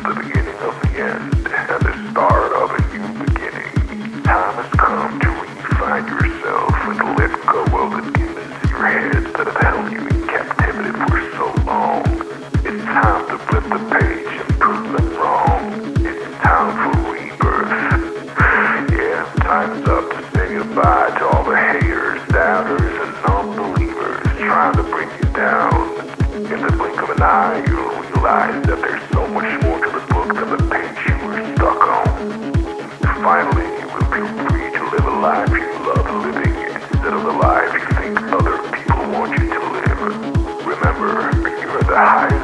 the beginning of the end and the start of a new beginning. Time has come to refine yourself and let go of the demons in your head that have held you in captivity for so long. It's time to flip the page and prove them wrong. It's time for rebirth. Yeah, time's up to say goodbye to all the haters, doubters, and non-believers trying to bring you down. In the blink of an eye, you'll realize that there's so much more to the book than the page you were stuck on. Finally, you will be free to live a life you love living instead of the life you think other people want you to live. Remember, you're the highest